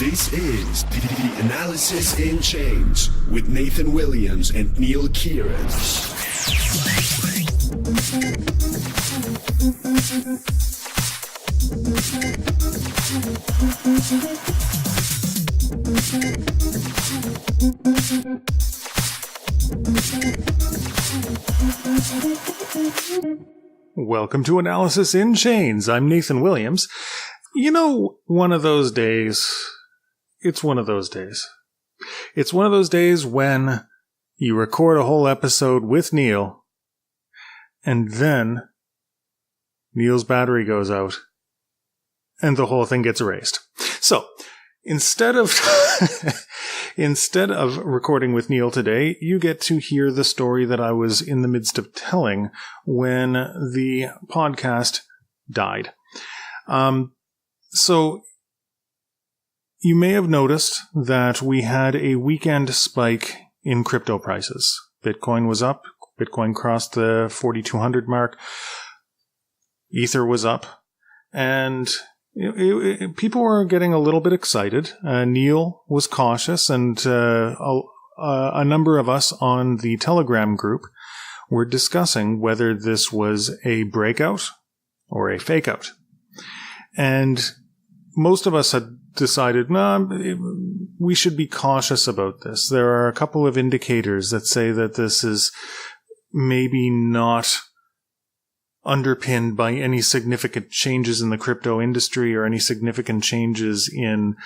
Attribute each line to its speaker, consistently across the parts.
Speaker 1: This is the Analysis in Chains with Nathan Williams and Neil Kieran.
Speaker 2: Welcome to Analysis in Chains. I'm Nathan Williams. You know, one of those days, it's one of those days. It's one of those days when you record a whole episode with Neil, and then Neil's battery goes out, and the whole thing gets erased. So, instead of recording with Neil today, you get to hear the story that I was in the midst of telling when the podcast died. So you may have noticed that we had a weekend spike in crypto prices. Bitcoin was up. Bitcoin crossed the 4,200 mark. Ether was up. And people were getting a little bit excited. Neil was cautious, and a number of us on the Telegram group were discussing whether this was a breakout or a fake out. And most of us had decided, we should be cautious about this. There are a couple of indicators that say that this is maybe not underpinned by any significant changes in the crypto industry or any significant changes in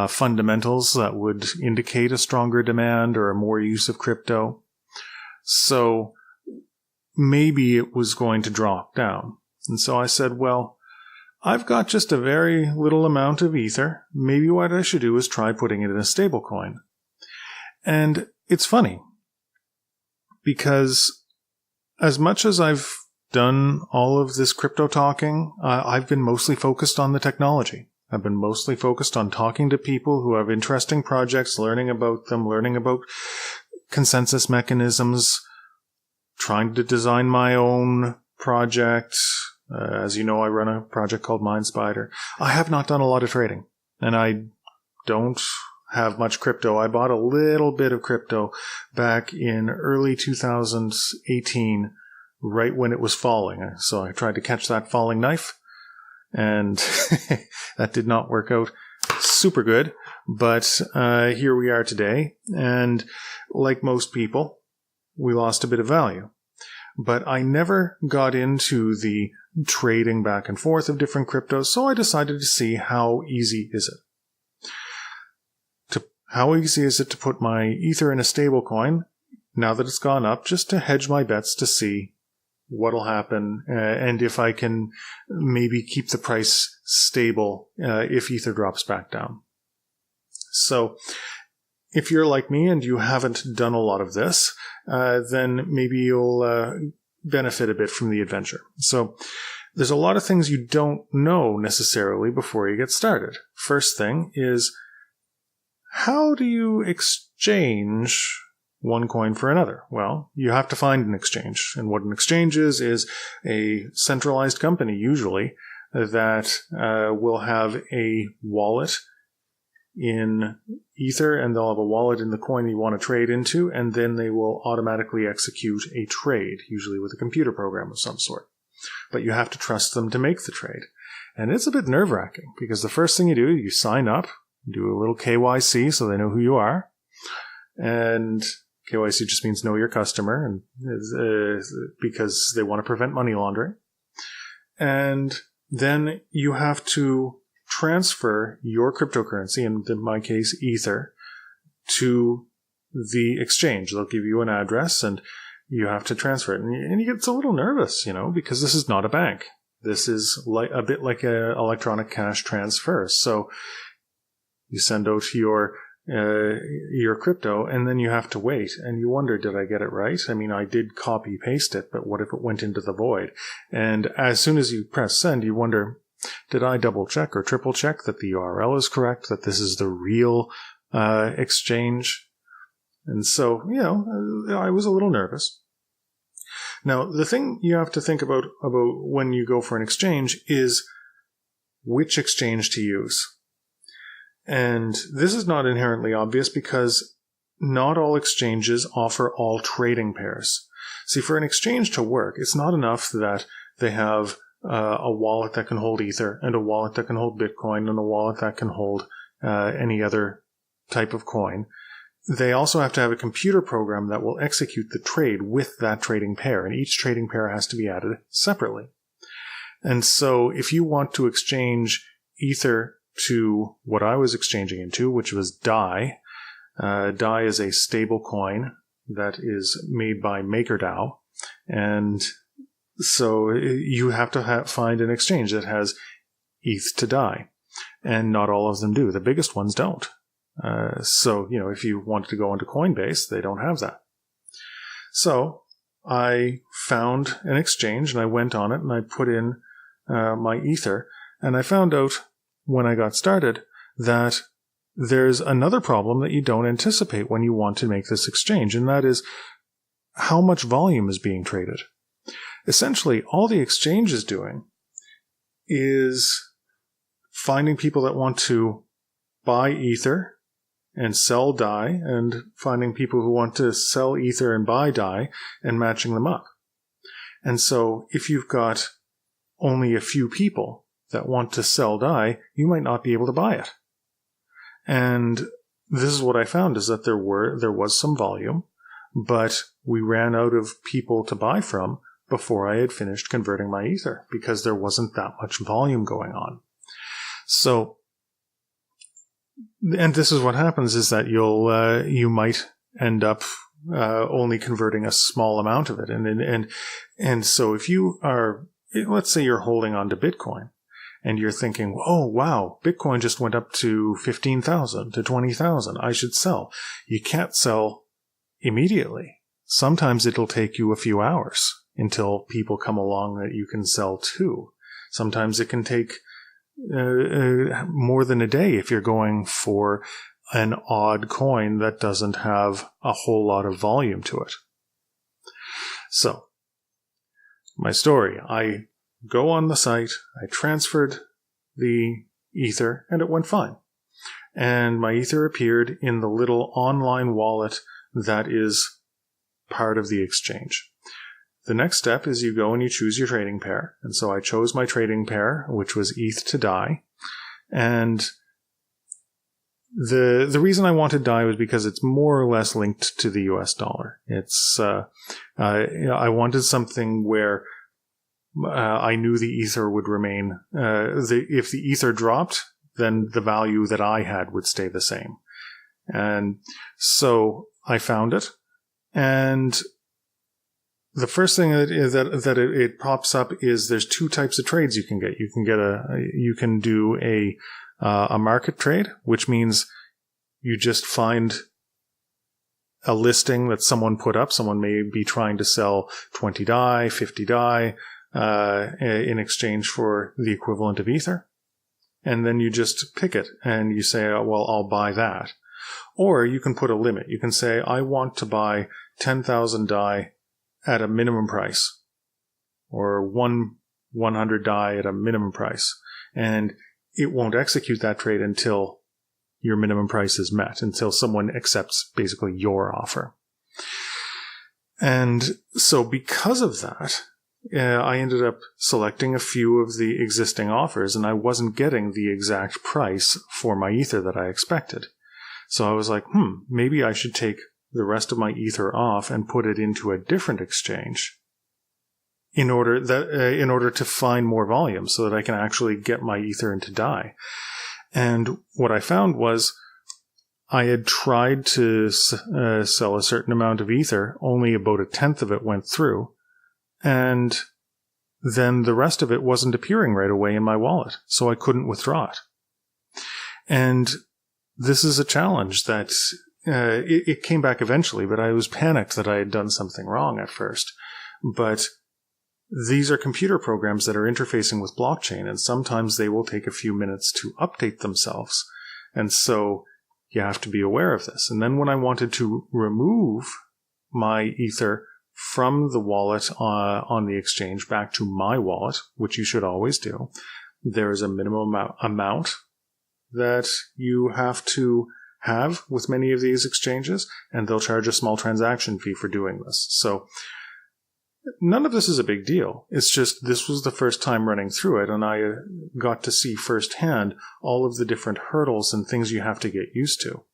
Speaker 2: fundamentals that would indicate a stronger demand or a more use of crypto. So maybe it was going to drop down. And so I said, well, I've got just a very little amount of Ether. Maybe what I should do is try putting it in a stablecoin. And it's funny, because as much as I've done all of this crypto talking, I've been mostly focused on the technology. I've been mostly focused on talking to people who have interesting projects, learning about them, learning about consensus mechanisms, trying to design my own project. As you know, I run a project called MindSpider. I have not done a lot of trading, and I don't have much crypto. I bought a little bit of crypto back in early 2018, right when it was falling. So I tried to catch that falling knife, and that did not work out super good. But here we are today, and like most people, we lost a bit of value. But I never got into the trading back and forth of different cryptos, so I decided to see how easy is it. How easy is it to put my Ether in a stablecoin now that it's gone up, just to hedge my bets to see what'll happen, and if I can maybe keep the price stable if Ether drops back down. So if you're like me and you haven't done a lot of this, then maybe you'll benefit a bit from the adventure. So there's a lot of things you don't know necessarily before you get started. First thing is, how do you exchange one coin for another? Well, you have to find an exchange. And what an exchange is a centralized company, usually, that will have a wallet in Ether, and they'll have a wallet in the coin you want to trade into, and then they will automatically execute a trade, usually with a computer program of some sort. But you have to trust them to make the trade. And it's a bit nerve-wracking, because the first thing you do, you sign up, do a little KYC so they know who you are. And KYC just means know your customer, and because they want to prevent money laundering. And then you have to transfer your cryptocurrency, in my case Ether, to the exchange. They'll give you an address, and you have to transfer it. And you get a little nervous, because this is not a bank. This is a bit like an electronic cash transfer. So you send out your crypto, and then you have to wait, and you wonder, did I get it right? I mean, I did copy paste it, but what if it went into the void? And as soon as you press send, you wonder, did I double check or triple check that the URL is correct, that this is the real exchange? And so, I was a little nervous. Now, the thing you have to think about when you go for an exchange is which exchange to use. And this is not inherently obvious because not all exchanges offer all trading pairs. See, for an exchange to work, it's not enough that they have a wallet that can hold Ether and a wallet that can hold Bitcoin and a wallet that can hold any other type of coin. They also have to have a computer program that will execute the trade with that trading pair, and each trading pair has to be added separately. And so if you want to exchange Ether to what I was exchanging into, which was DAI. DAI is a stable coin that is made by MakerDAO. And so you have to find an exchange that has ETH to DAI. And not all of them do. The biggest ones don't. So, if you wanted to go into Coinbase, they don't have that. So I found an exchange and I went on it and I put in my Ether. And I found out when I got started that there's another problem that you don't anticipate when you want to make this exchange, and that is how much volume is being traded. Essentially, all the exchange is doing is finding people that want to buy Ether and sell DAI, and finding people who want to sell Ether and buy DAI and matching them up. And so if you've got only a few people that want to sell DAI, you might not be able to buy it. And this is what I found, is that there was some volume, but we ran out of people to buy from before I had finished converting my Ether, because there wasn't that much volume going on. So, and this is what happens, is that you might end up only converting a small amount of it. And so if you are, let's say you're holding on to Bitcoin, and you're thinking, oh, wow, Bitcoin just went up to 15,000, to 20,000. I should sell. You can't sell immediately. Sometimes it'll take you a few hours until people come along that you can sell to. Sometimes it can take more than a day if you're going for an odd coin that doesn't have a whole lot of volume to it. So, my story. I go on the site, I transferred the Ether, and it went fine. And my Ether appeared in the little online wallet that is part of the exchange. The next step is you go and you choose your trading pair. And so I chose my trading pair, which was ETH to DAI. And the reason I wanted DAI was because it's more or less linked to the US dollar. It's I wanted something where I knew the Ether would remain. If the Ether dropped, then the value that I had would stay the same. And so I found it. And the first thing that it pops up is there's two types of trades you can get. You can do a market trade, which means you just find a listing that someone put up. Someone may be trying to sell 20 DAI, 50 DAI, in exchange for the equivalent of Ether. And then you just pick it and you say, oh, well, I'll buy that. Or you can put a limit. You can say, I want to buy 10,000 DAI at a minimum price, or 100 DAI at a minimum price. And it won't execute that trade until your minimum price is met, until someone accepts basically your offer. And so because of that, I ended up selecting a few of the existing offers, and I wasn't getting the exact price for my Ether that I expected. So I was like, maybe I should take the rest of my Ether off and put it into a different exchange in order to find more volume so that I can actually get my Ether into DAI. And what I found was I had tried to sell a certain amount of Ether, only about a tenth of it went through. And then the rest of it wasn't appearing right away in my wallet, so I couldn't withdraw it. And this is a challenge that it came back eventually, but I was panicked that I had done something wrong at first. But these are computer programs that are interfacing with blockchain, and sometimes they will take a few minutes to update themselves. And so you have to be aware of this. And then when I wanted to remove my Ether from the wallet on the exchange back to my wallet, which you should always do, there is a minimum amount that you have to have with many of these exchanges, and they'll charge a small transaction fee for doing this. So none of this is a big deal. It's just this was the first time running through it, and I got to see firsthand all of the different hurdles and things you have to get used to.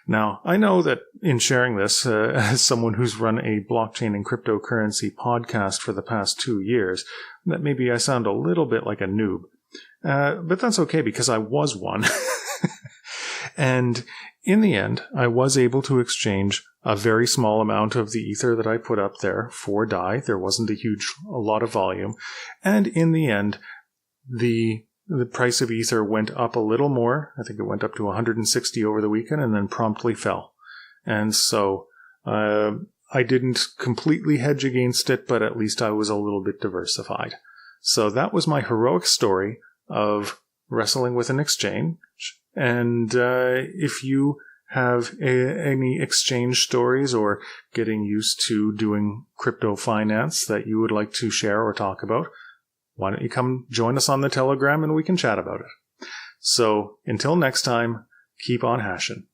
Speaker 2: Now, I know that in sharing this, as someone who's run a blockchain and cryptocurrency podcast for the past 2 years, that maybe I sound a little bit like a noob. But that's okay, because I was one. And in the end, I was able to exchange a very small amount of the Ether that I put up there for DAI. There wasn't a lot of volume. And in the end, the price of Ether went up a little more. I think it went up to 160 over the weekend and then promptly fell. And so I didn't completely hedge against it, but at least I was a little bit diversified. So that was my heroic story of wrestling with an exchange. And if you have any exchange stories or getting used to doing crypto finance that you would like to share or talk about, why don't you come join us on the Telegram and we can chat about it. So until next time, keep on hashing.